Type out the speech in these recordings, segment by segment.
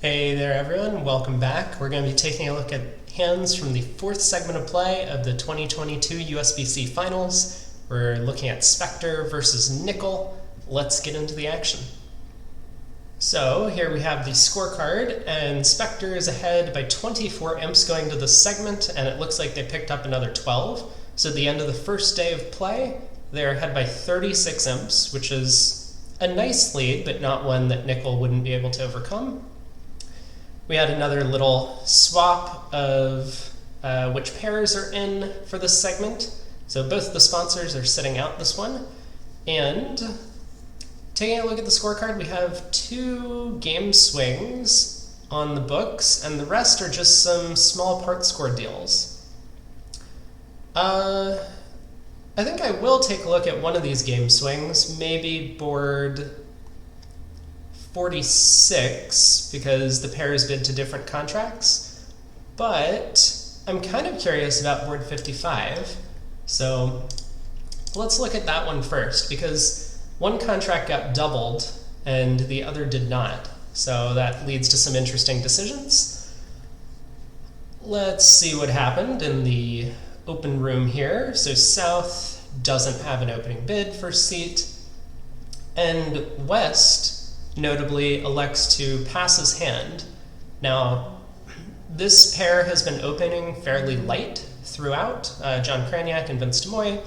Hey there everyone, welcome back. We're going to be taking a look at hands from the fourth segment of play of the 2022 USBC Finals. We're looking at Spector versus Nickell. Let's get into the action. So here we have the scorecard, and Spector is ahead by 24 imps going to this segment, and it looks like they picked up another 12. So at the end of the first day of play, they're ahead by 36 imps, which is a nice lead, but not one that Nickell wouldn't be able to overcome. We had another little swap of which pairs are in for this segment. So both the sponsors are sitting out this one. And taking a look at the scorecard, we have 2 game swings on the books, and the rest are just some small part score deals. I think I will take a look at one of these game swings, maybe board 46, because the pairs bid to different contracts, but I'm kind of curious about board 55, so let's look at that one first, because one contract got doubled and the other did not, so that leads to some interesting decisions. Let's see what happened in the open room here. So South doesn't have an opening bid for seat, and West notably elects to pass his hand. Now, this pair has been opening fairly light throughout, John Kraniak and Vince DeMoy,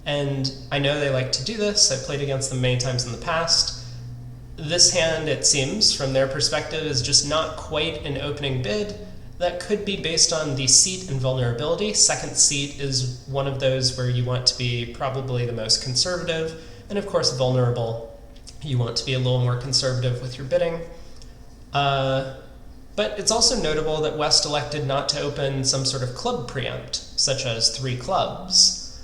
and I know they like to do this. I've played against them many times in the past. This hand, it seems, from their perspective, is just not quite an opening bid. That could be based on the seat and vulnerability. Second seat is one of those where you want to be probably the most conservative, and of course vulnerable. You want to be a little more conservative with your bidding. But it's also notable that West elected not to open some sort of club preempt, such as 3 clubs.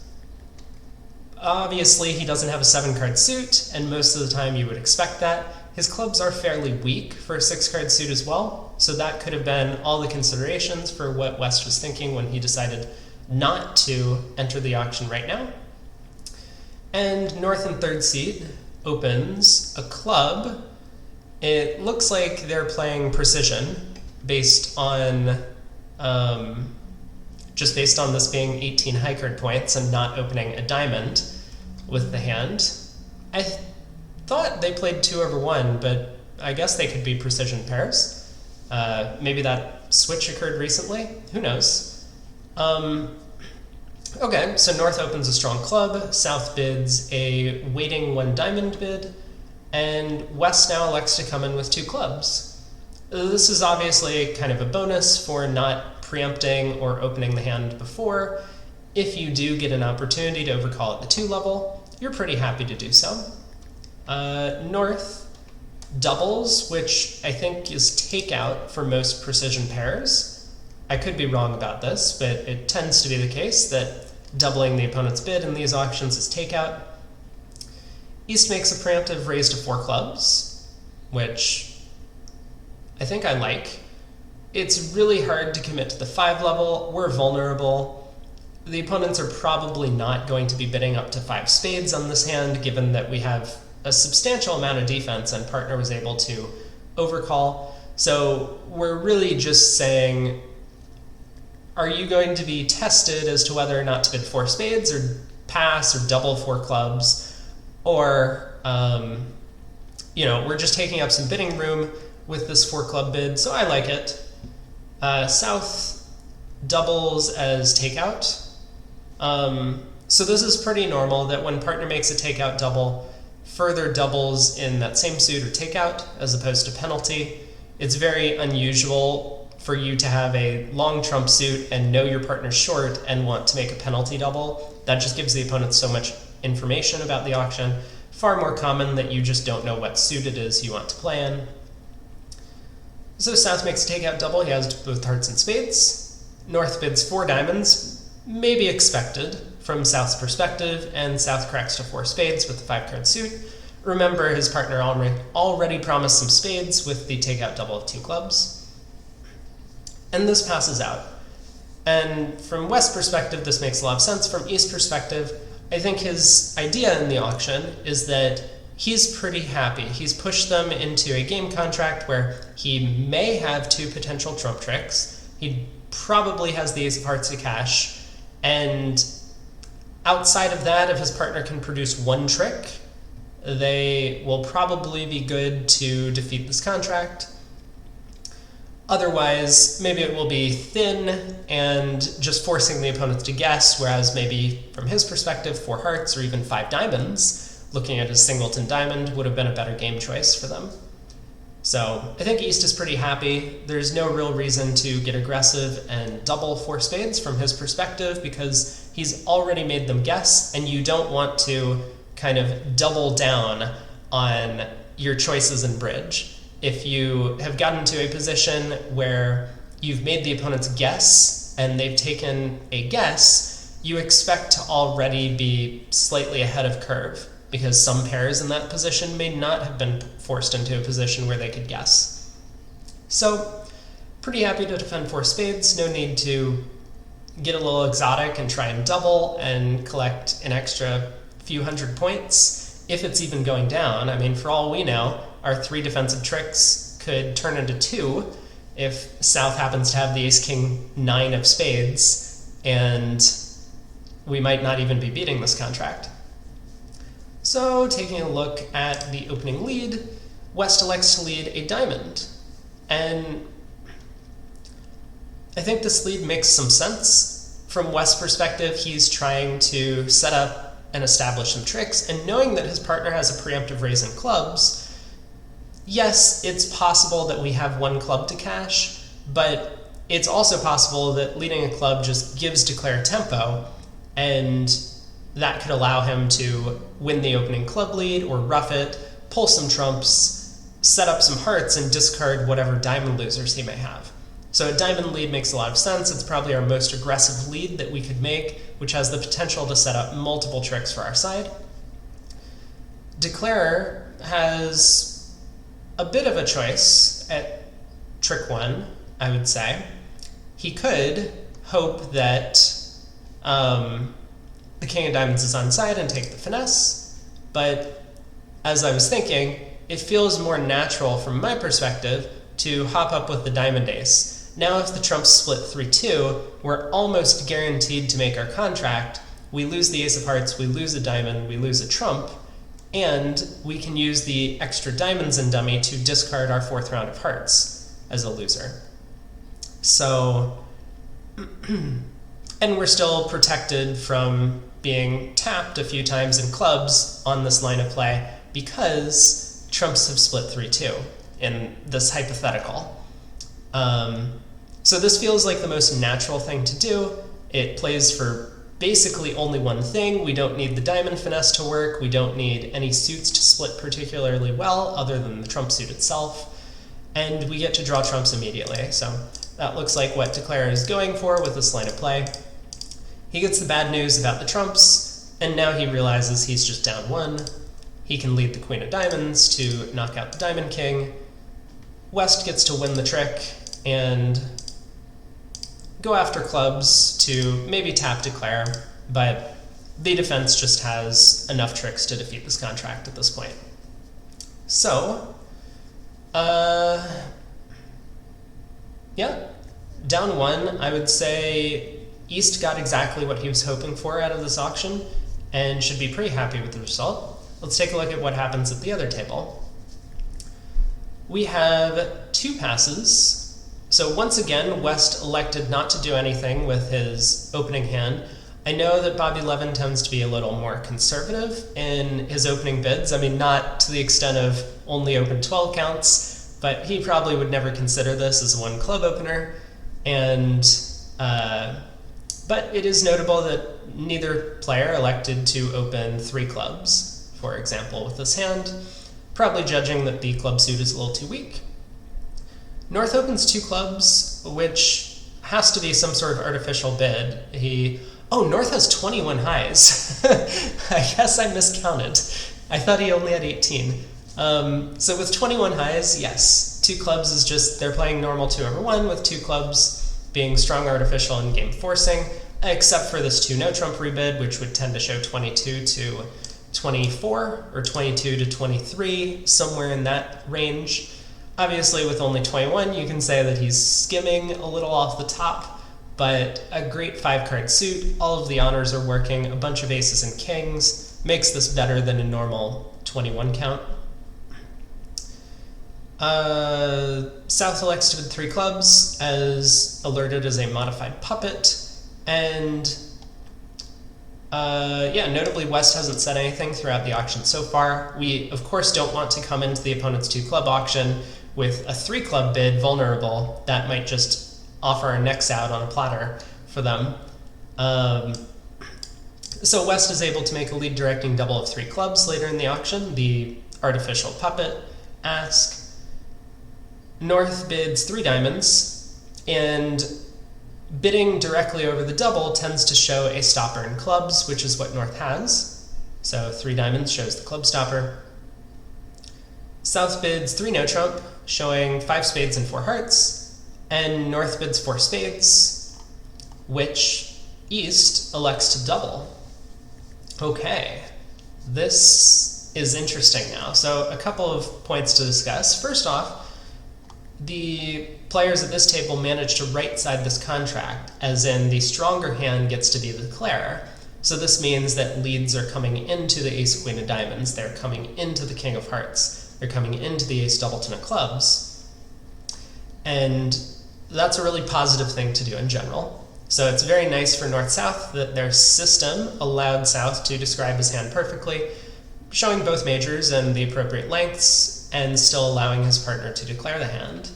Obviously, he doesn't have a 7-card suit, and most of the time you would expect that. His clubs are fairly weak for a 6-card suit as well, so that could have been all the considerations for what West was thinking when he decided not to enter the auction right now. And North and 3rd seat opens a club. It looks like they're playing precision based on just based on this being 18 high card points and not opening a diamond with the hand. I thought they played 2/1, but I guess they could be precision pairs. Maybe that switch occurred recently. Who knows? Okay, so North opens a strong club, South bids a waiting 1 diamond bid, and West now elects to come in with 2 clubs. This is obviously kind of a bonus for not preempting or opening the hand before. If you do get an opportunity to overcall at the 2 level, you're pretty happy to do so. North doubles, which I think is takeout for most precision pairs. I could be wrong about this, but it tends to be the case that doubling the opponent's bid in these auctions is takeout. East makes a preemptive raise to 4 clubs, which I think I like. It's really hard to commit to the 5 level. We're vulnerable. The opponents are probably not going to be bidding up to 5 spades on this hand, given that we have a substantial amount of defense and partner was able to overcall. So we're really just saying, are you going to be tested as to whether or not to bid 4 spades or pass or double 4 clubs? Or, we're just taking up some bidding room with this 4 club bid, so I like it. South doubles as takeout. So this is pretty normal that when partner makes a takeout double, further doubles in that same suit or takeout as opposed to penalty. It's very unusual for you to have a long trump suit and know your partner's short and want to make a penalty double. That just gives the opponent so much information about the auction. Far more common that you just don't know what suit it is you want to play in. So South makes a takeout double. He has both hearts and spades. North bids 4 diamonds, maybe expected from South's perspective, and South cracks to 4 spades with the 5-card suit. Remember, his partner already promised some spades with the takeout double of 2 clubs. And this passes out. And from West's perspective, this makes a lot of sense. From East's perspective, I think his idea in the auction is that he's pretty happy. He's pushed them into a game contract where he may have 2 potential trump tricks. He probably has the ace of hearts to cash, and outside of that, if his partner can produce 1 trick, they will probably be good to defeat this contract. Otherwise, maybe it will be thin and just forcing the opponents to guess, whereas maybe from his perspective, 4 hearts or even 5 diamonds, looking at his singleton diamond, would have been a better game choice for them. So I think East is pretty happy. There's no real reason to get aggressive and double 4 spades from his perspective, because he's already made them guess, and you don't want to kind of double down on your choices in bridge. If you have gotten to a position where you've made the opponents guess and they've taken a guess, you expect to already be slightly ahead of curve, because some pairs in that position may not have been forced into a position where they could guess. So, pretty happy to defend 4 spades. No need to get a little exotic and try and double and collect an extra few hundred points, if it's even going down. I mean, for all we know, our 3 defensive tricks could turn into 2 if South happens to have the ace-king-9 of spades, and we might not even be beating this contract. So, taking a look at the opening lead, West elects to lead a diamond. And I think this lead makes some sense. From West's perspective, he's trying to set up and establish some tricks, and knowing that his partner has a preemptive raise in clubs, yes, it's possible that we have 1 club to cash, but it's also possible that leading a club just gives Declare tempo, and that could allow him to win the opening club lead or rough it, pull some trumps, set up some hearts, and discard whatever diamond losers he may have. So a diamond lead makes a lot of sense. It's probably our most aggressive lead that we could make, which has the potential to set up multiple tricks for our side. Declare has a bit of a choice at trick 1, I would say. He could hope that the king of diamonds is on side and take the finesse, but as I was thinking, it feels more natural from my perspective to hop up with the diamond ace. Now if the trumps split 3-2, we're almost guaranteed to make our contract. We lose the ace of hearts, we lose a diamond, we lose a trump, and we can use the extra diamonds in dummy to discard our 4th round of hearts as a loser. So, and we're still protected from being tapped a few times in clubs on this line of play because trumps have split 3-2 in this hypothetical. So this feels like the most natural thing to do. It plays for basically only 1 thing. We don't need the diamond finesse to work. We don't need any suits to split particularly well other than the trump suit itself. And we get to draw trumps immediately. So that looks like what Declare is going for with this line of play. He gets the bad news about the trumps, and now he realizes he's just down 1. He can lead the queen of diamonds to knock out the diamond king. West gets to win the trick and go after clubs to maybe tap Declare, but the defense just has enough tricks to defeat this contract at this point. So, yeah, down 1, I would say East got exactly what he was hoping for out of this auction and should be pretty happy with the result. Let's take a look at what happens at the other table. We have 2 passes. So once again, West elected not to do anything with his opening hand. I know that Bobby Levin tends to be a little more conservative in his opening bids. I mean, not to the extent of only open 12 counts, but he probably would never consider this as a 1 club opener. And but it is notable that neither player elected to open 3 clubs, for example, with this hand, probably judging that the club suit is a little too weak. North opens 2 clubs, which has to be some sort of artificial bid. North has 21 highs. I guess I miscounted. I thought he only had 18. So with 21 highs, yes, 2 clubs is just, they're playing normal 2/1 with 2 clubs being strong artificial and game forcing, except for this 2 no trump rebid, which would tend to show 22 to 24 or 22 to 23, somewhere in that range. Obviously, with only 21, you can say that he's skimming a little off the top, but a great 5-card suit, all of the honors are working, a bunch of aces and kings, makes this better than a normal 21 count. South elects to bid 3 clubs, as alerted as a modified puppet, and notably West hasn't said anything throughout the auction so far. We, of course, don't want to come into the opponent's 2-club auction with a 3-club bid vulnerable. That might just offer our necks out on a platter for them. So West is able to make a lead directing double of 3 clubs later in the auction, the artificial puppet ask. North bids 3 diamonds, and bidding directly over the double tends to show a stopper in clubs, which is what North has. So 3 diamonds shows the club stopper. South bids 3 no trump, showing 5 spades and 4 hearts, and North bids 4 spades, which East elects to double. Okay, this is interesting now. So a couple of points to discuss. First off, the players at this table managed to right-side this contract, as in the stronger hand gets to be the declarer. So this means that leads are coming into the ace queen of diamonds, they're coming into the king of hearts, they're coming into the ace doubleton of clubs. And that's a really positive thing to do in general. So it's very nice for North-South that their system allowed South to describe his hand perfectly, showing both majors and the appropriate lengths, and still allowing his partner to declare the hand.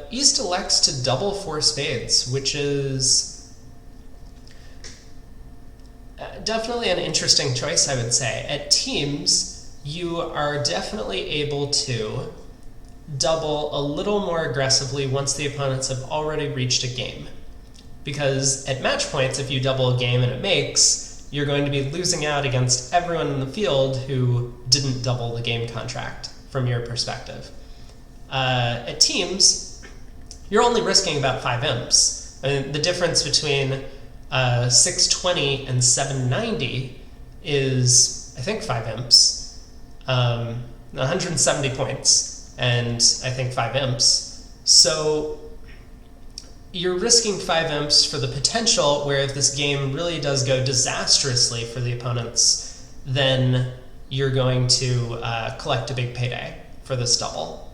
East elects to double 4 spades, which is definitely an interesting choice, I would say. At teams, you are definitely able to double a little more aggressively once the opponents have already reached a game. Because at match points, if you double a game and it makes, you're going to be losing out against everyone in the field who didn't double the game contract from your perspective. At teams, you're only risking about 5 imps. I mean, the difference between 620 and 790 is, I think, 5 imps. 170 points, and I think 5 imps. So you're risking 5 imps for the potential where if this game really does go disastrously for the opponents, then you're going to collect a big payday for this double.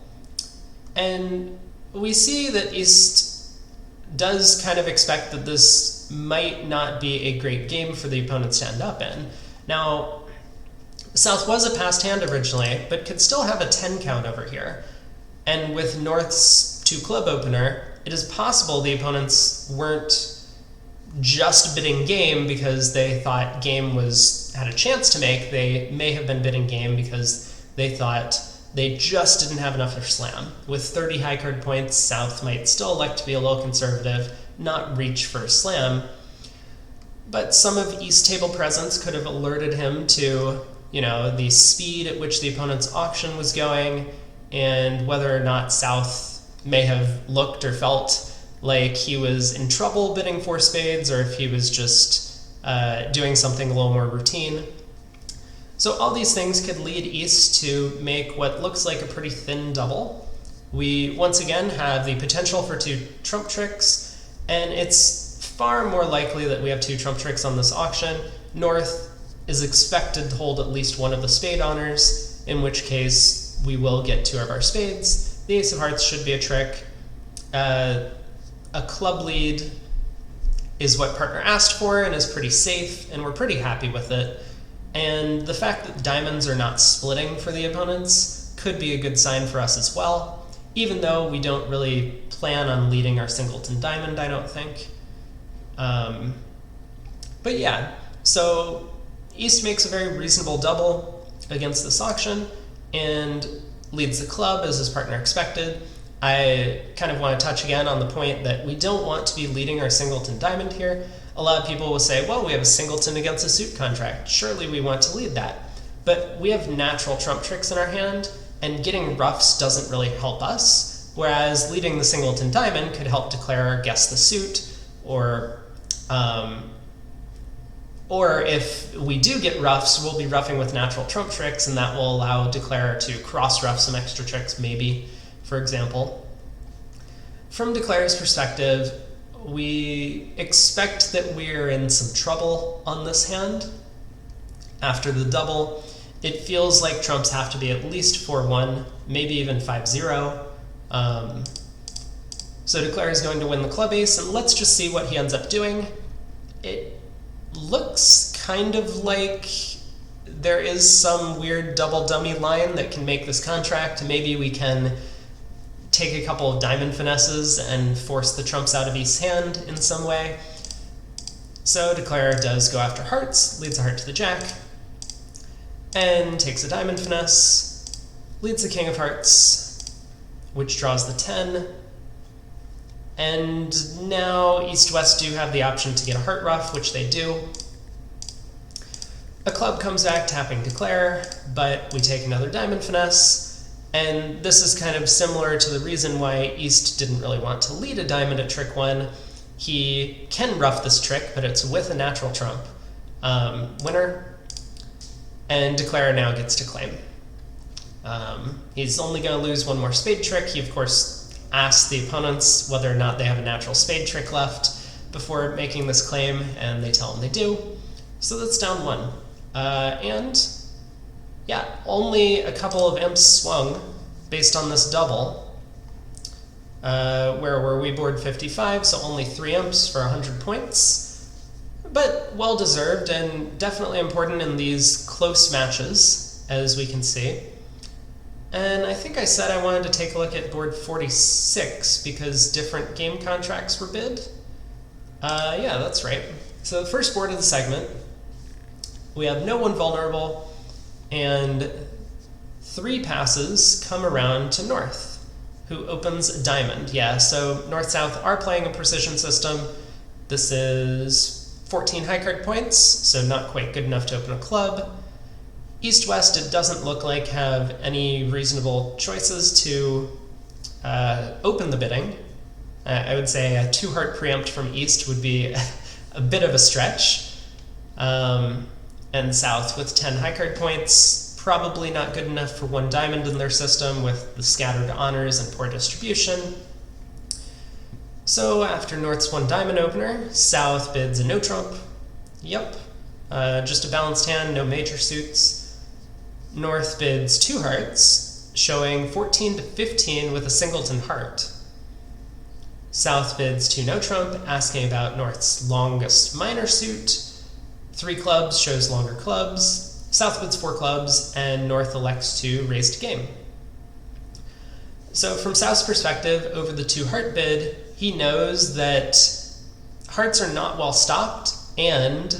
And we see that East does kind of expect that this might not be a great game for the opponents to end up in. Now, South was a passed hand originally, but could still have a 10 count over here. And with North's 2-club opener, it is possible the opponents weren't just bidding game because they thought game had a chance to make. They may have been bidding game because they thought they just didn't have enough for slam. With 30 high card points, South might still elect to be a little conservative, not reach for a slam. But some of East table presence could have alerted him to, the speed at which the opponent's auction was going, and whether or not South may have looked or felt like he was in trouble bidding 4 spades, or if he was just doing something a little more routine. So all these things could lead East to make what looks like a pretty thin double. We once again have the potential for 2 trump tricks, and it's far more likely that we have 2 trump tricks on this auction. North is expected to hold at least one of the spade honors, in which case we will get 2 of our spades. The ace of hearts should be a trick. A club lead is what partner asked for and is pretty safe, and we're pretty happy with it. And the fact that diamonds are not splitting for the opponents could be a good sign for us as well, even though we don't really plan on leading our singleton diamond, I don't think. But yeah, so East makes a very reasonable double against this auction and leads the club as his partner expected. I kind of want to touch again on the point that we don't want to be leading our singleton diamond here. A lot of people will say, well, we have a singleton against a suit contract. Surely we want to lead that. But we have natural trump tricks in our hand, and getting roughs doesn't really help us, whereas leading the singleton diamond could help declare or guess the suit, or Or if we do get ruffs, we'll be ruffing with natural trump tricks, and that will allow Declare to cross-ruff some extra tricks, maybe, for example. From Declare's perspective, we expect that we're in some trouble on this hand. After the double, it feels like trumps have to be at least 4-1, maybe even 5-0. So Declare is going to win the club ace, and let's just see what he ends up doing. It looks kind of like there is some weird double dummy line that can make this contract. Maybe we can take a couple of diamond finesses and force the trumps out of East's hand in some way. So Declare does go after hearts, leads a heart to the jack, and takes a diamond finesse, leads the king of hearts, which draws the 10. And now East-West do have the option to get a heart ruff, which they do. A club comes back tapping Declare, but we take another diamond finesse, and this is kind of similar to the reason why East didn't really want to lead a diamond at trick 1. He can ruff this trick, but it's with a natural trump. Winner, and Declare now gets to claim. He's only going to lose one more spade trick. He, of course, asks the opponents whether or not they have a natural spade trick left before making this claim, and they tell him they do. So that's down 1. And yeah, only a couple of imps swung based on this double. Where were we? Board 55, so only 3 imps for 100 points. But well-deserved and definitely important in these close matches, as we can see. And I think I said I wanted to take a look at board 46 because different game contracts were bid. Yeah, that's right. So the first board of the segment, we have no one vulnerable, and 3 passes come around to North, who opens a diamond. Yeah, so North-South are playing a precision system. This is 14 high card points, so not quite good enough to open a club. East-West, it doesn't look like have any reasonable choices to open the bidding. I would say a 2-heart preempt from East would be a bit of a stretch. And South with 10 high card points, probably not good enough for 1 diamond in their system with the scattered honors and poor distribution. So after North's 1 diamond opener, South bids a no trump. Yep, just a balanced hand, no major suits. North bids 2 hearts, showing 14 to 15 with a singleton heart. South bids 2 no trump, asking about North's longest minor suit. 3 clubs shows longer clubs. South bids 4 clubs, and North elects to raise to game. So from South's perspective, over the 2 heart bid, he knows that hearts are not well stopped, and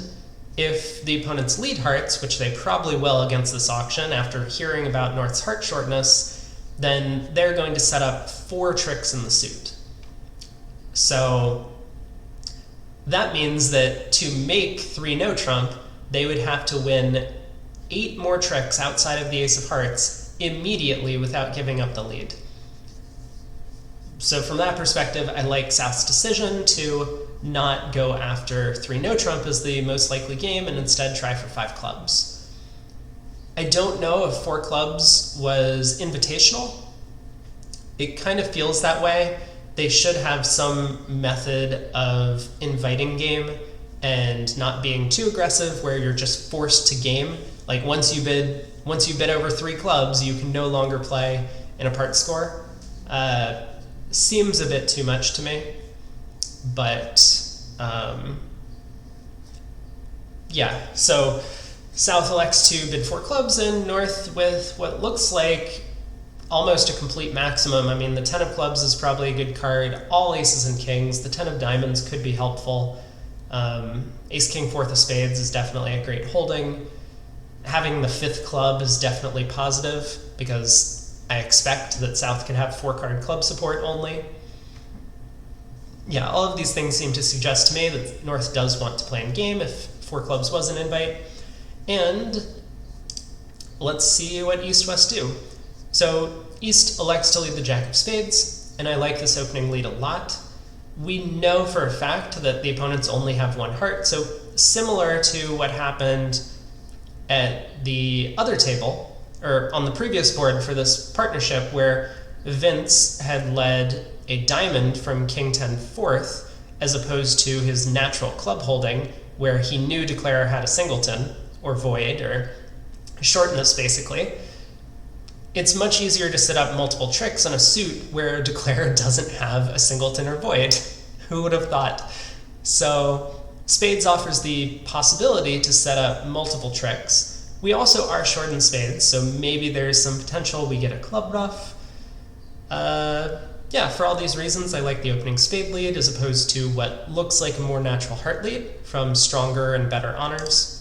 if the opponents lead hearts, which they probably will against this auction after hearing about North's heart shortness, then they're going to set up 4 tricks in the suit. So that means that to make 3 no trump, they would have to win 8 more tricks outside of the ace of hearts immediately without giving up the lead. So from that perspective, I like South's decision to not go after 3 no trump as the most likely game and instead try for 5 clubs. I don't know if 4 clubs was invitational. It kind of feels that way. They should have some method of inviting game and not being too aggressive where you're just forced to game. Like once you bid over 3 clubs, you can no longer play in a part score. Seems a bit too much to me, but yeah, so South elects to bid 4 clubs and North with what looks like almost a complete maximum. I mean, the 10 of clubs is probably a good card, all aces and kings. The 10 of diamonds could be helpful. Ace, king, 4th of spades is definitely a great holding. Having the 5th club is definitely positive because I expect that South can have 4-card club support only. Yeah, all of these things seem to suggest to me that North does want to play in game if 4 clubs was an invite. And let's see what East-West do. So East elects to lead the jack of spades, and I like this opening lead a lot. We know for a fact that the opponents only have 1 heart, so similar to what happened at the other table, or on the previous board for this partnership, where Vince had led a diamond from King 10 fourth, as opposed to his natural club holding, where he knew Declare had a singleton, or void, or shortness basically. It's much easier to set up multiple tricks on a suit where Declare doesn't have a singleton or void. Who would have thought? So spades offers the possibility to set up multiple tricks. We also are short in spades, so maybe there's some potential we get a club ruff. Yeah, for all these reasons, I like the opening spade lead as opposed to what looks like a more natural heart lead from stronger and better honors.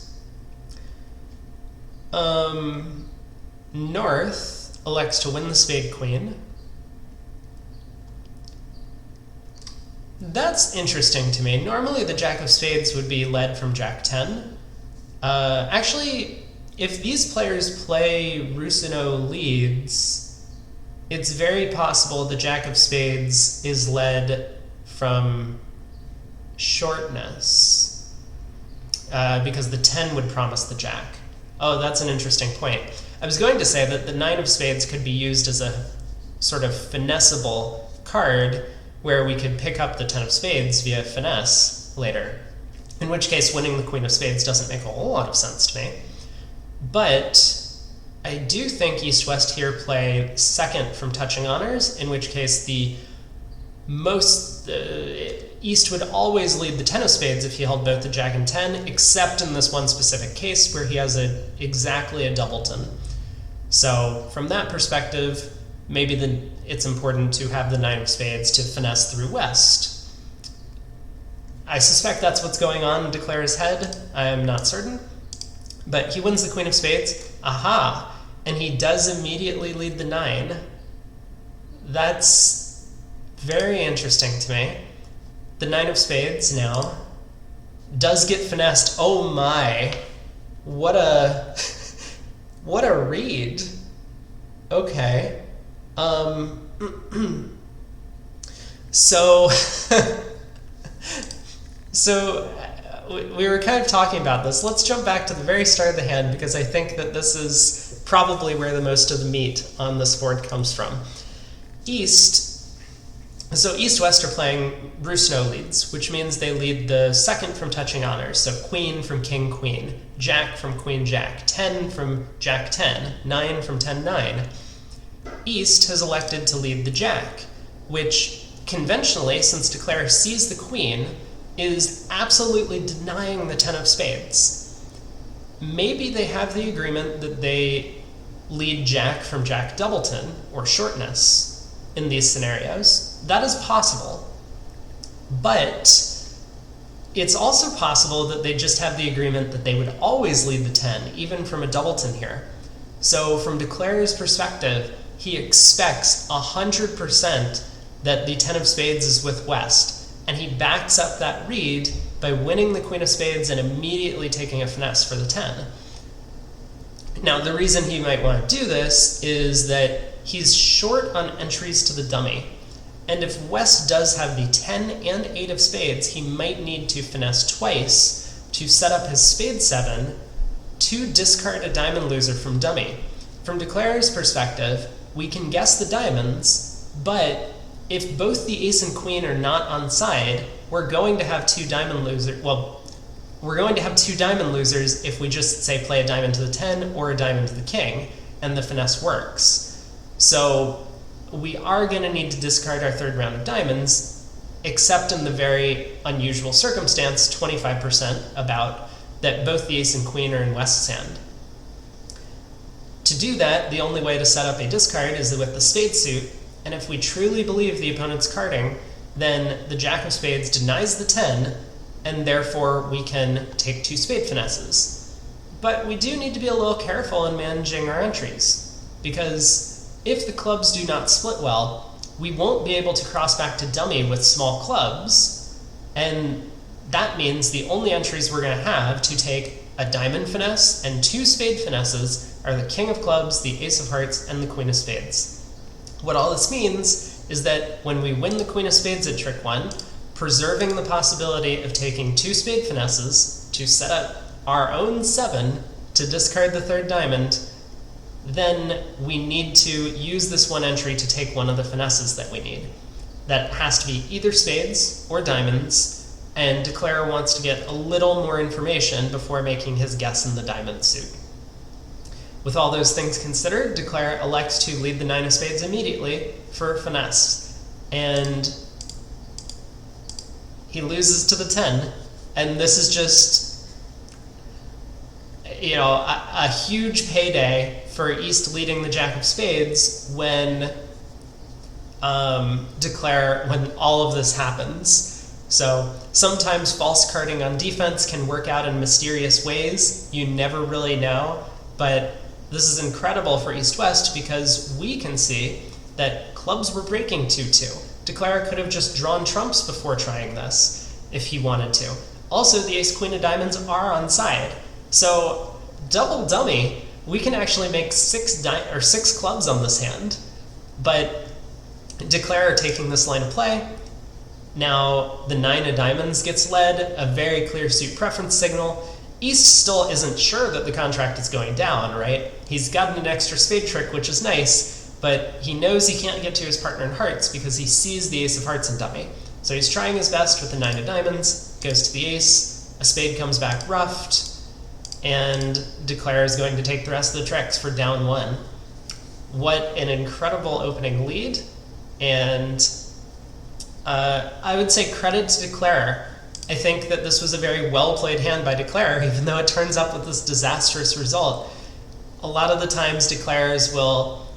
North elects to win the spade queen. That's interesting to me. Normally the jack of spades would be led from jack 10. Actually, if these players play Rusino leads, it's very possible the jack of spades is led from shortness, because the 10 would promise the jack. Oh, that's an interesting point. I was going to say that the 9 of spades could be used as a sort of finessable card where we could pick up the 10 of spades via finesse later, in which case winning the queen of spades doesn't make a whole lot of sense to me. But I do think East-West here play second from touching honors, in which case the East would always lead the 10 of spades if he held both the jack and 10, except in this one specific case where he has exactly a doubleton. So from that perspective, maybe it's important to have the 9 of spades to finesse through West. I suspect that's what's going on in Declare's head. I am not certain. But he wins the queen of spades. Aha! And he does immediately lead the 9. That's very interesting to me. The 9 of spades now does get finessed. Oh my! What a what a read. Okay. So we were kind of talking about this. Let's jump back to the very start of the hand, because I think that this is probably where the most of the meat on this board comes from. So East-West are playing Rusino leads, which means they lead the second from touching honors. So queen from king queen, jack from queen jack, 10 from jack 10, 9 from 10 9. East has elected to lead the jack, which conventionally, since Declare sees the queen, is absolutely denying the 10 of spades. Maybe they have the agreement that they lead jack from jack doubleton, or shortness, in these scenarios. That is possible. But it's also possible that they just have the agreement that they would always lead the 10, even from a doubleton here. So from Declare's perspective, he expects 100% that the 10 of spades is with West, and he backs up that read by winning the queen of spades and immediately taking a finesse for the 10. Now, the reason he might want to do this is that he's short on entries to the dummy, and if West does have the 10 and 8 of spades, he might need to finesse twice to set up his spade 7 to discard a diamond loser from dummy. From Declare's perspective, we can guess the diamonds, but if both the ace and queen are not on side, we're going to have two diamond losers. Well, we're going to have two diamond losers if we just say play a diamond to the 10 or a diamond to the king, and the finesse works. So we are going to need to discard our third round of diamonds, except in the very unusual circumstance, 25% about, that both the ace and queen are in West's hand. To do that, the only way to set up a discard is with the spade suit, and if we truly believe the opponent's carding, then the jack of spades denies the 10, and therefore we can take two spade finesses. But we do need to be a little careful in managing our entries, because if the clubs do not split well, we won't be able to cross back to dummy with small clubs, and that means the only entries we're going to have to take a diamond finesse and two spade finesses are the king of clubs, the ace of hearts, and the queen of spades. What all this means is that when we win the queen of spades at trick 1, preserving the possibility of taking two spade finesses, to set up our own 7 to discard the 3rd diamond, then we need to use this one entry to take one of the finesses that we need. That has to be either spades or diamonds, and Declarer wants to get a little more information before making his guess in the diamond suit. With all those things considered, Declarer elects to lead the 9 of spades immediately for finesse, and he loses to the 10, and this is just, you know, a huge payday for East leading the Jack of spades when when all of this happens. So sometimes false carding on defense can work out in mysterious ways. You never really know, but this is incredible for East-West because we can see that clubs were breaking 2-2. Declarer could have just drawn trumps before trying this if he wanted to. Also, the ace-queen of diamonds are on side. So double dummy, we can actually make 6 clubs on this hand, but Declarer taking this line of play. Now the 9 of diamonds gets led, a very clear suit preference signal. East still isn't sure that the contract is going down, right? He's gotten an extra spade trick, which is nice, but he knows he can't get to his partner in hearts because he sees the ace of hearts in dummy. So he's trying his best with the 9 of diamonds, goes to the ace, a spade comes back ruffed, and Declarer is going to take the rest of the tricks for down 1. What an incredible opening lead, and I would say credit to Declarer. I think that this was a very well-played hand by Declarer, even though it turns up with this disastrous result. A lot of the times Declarers will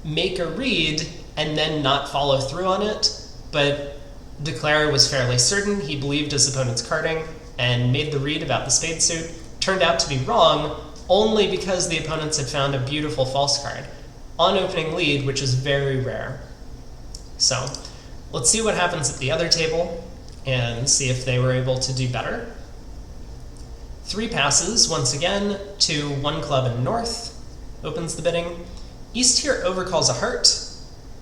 make a read and then not follow through on it, but Declarer was fairly certain. He believed his opponent's carding and made the read about the spade suit. Turned out to be wrong only because the opponents had found a beautiful false card on opening lead, which is very rare. So let's see what happens at the other table and see if they were able to do better. 3 passes, once again, to 1 club in north, opens the bidding. East here overcalls a heart,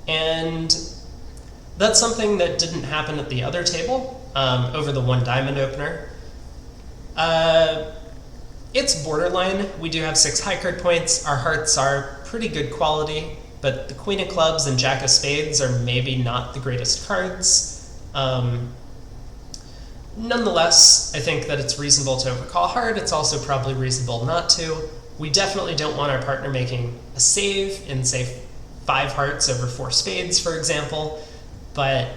and that's something that didn't happen at the other table, over the 1 diamond opener. It's borderline. We do have 6 high card points. Our hearts are pretty good quality, but the queen of clubs and jack of spades are maybe not the greatest cards. Nonetheless, I think that it's reasonable to overcall hard. It's also probably reasonable not to. We definitely don't want our partner making a save in, say, 5 hearts over 4 spades, for example, but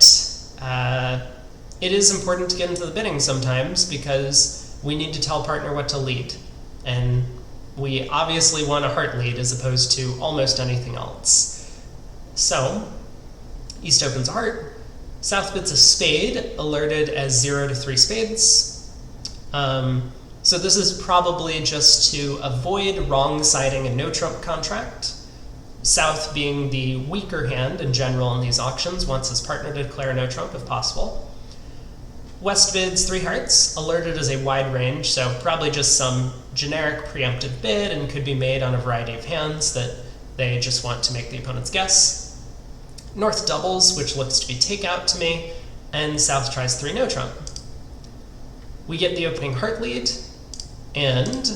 it is important to get into the bidding sometimes because we need to tell partner what to lead, and we obviously want a heart lead as opposed to almost anything else. So, East opens a heart. South bids a spade, alerted as 0 to 3 spades. So this is probably just to avoid wrong siding a no trump contract. South, being the weaker hand in general in these auctions, wants his partner to declare no trump if possible. West bids 3 hearts, alerted as a wide range, so probably just some generic preemptive bid and could be made on a variety of hands that they just want to make the opponent's guess. North doubles, which looks to be takeout to me, and South tries 3 no trump. We get the opening heart lead, and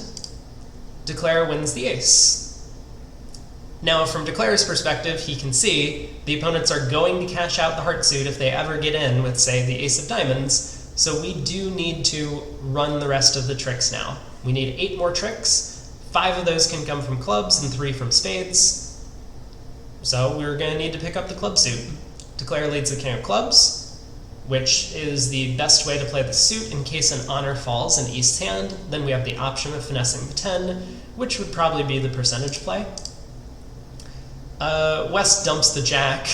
Declarer wins the ace. Now, from Declarer's perspective, he can see the opponents are going to cash out the heart suit if they ever get in with, say, the ace of diamonds, so we do need to run the rest of the tricks now. We need 8 more tricks. 5 of those can come from clubs and 3 from spades. So we're going to need to pick up the club suit. Declarer leads the king of clubs, which is the best way to play the suit in case an honor falls in East's hand. Then we have the option of finessing the 10, which would probably be the percentage play. West dumps the jack,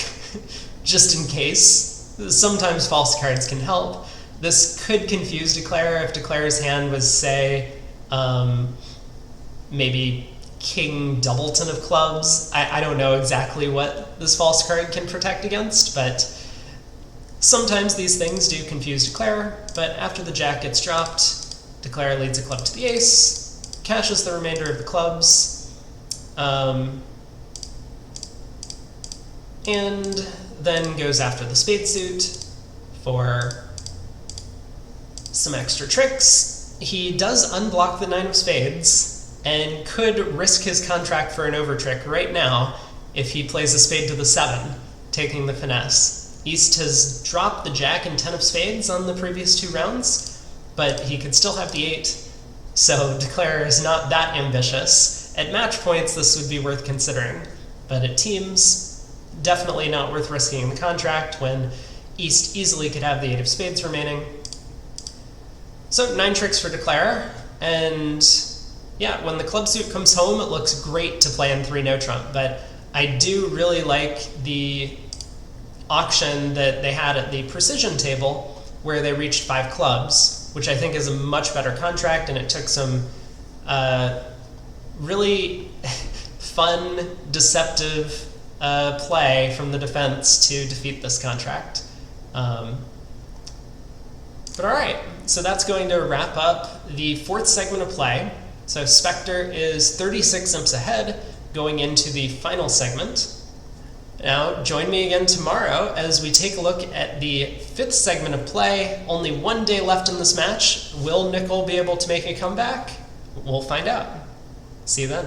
just in case. Sometimes false cards can help. This could confuse Declarer if Declarer's hand was, say, maybe King Doubleton of clubs. I don't know exactly what this false card can protect against, but sometimes these things do confuse Declarer. But after the jack gets dropped, Declarer leads a club to the ace, cashes the remainder of the clubs, and then goes after the spade suit for some extra tricks. he does unblock the 9 of spades and could risk his contract for an overtrick right now if he plays a spade to the 7, taking the finesse. East has dropped the jack and 10 of spades on the previous 2 rounds, but he could still have the 8, so declare is not that ambitious. At match points, this would be worth considering, but at teams, definitely not worth risking the contract when East easily could have the 8 of spades remaining. So 9 tricks for declare, and yeah, when the club suit comes home, it looks great to play in 3 no trump, but I do really like the auction that they had at the precision table where they reached 5 clubs, which I think is a much better contract, and it took some really fun, deceptive play from the defense to defeat this contract. But alright, so that's going to wrap up the 4th segment of play. So Spector is 36 imps ahead going into the final segment. Now, join me again tomorrow as we take a look at the 5th segment of play. Only 1 day left in this match. Will Nickell be able to make a comeback? We'll find out. See you then.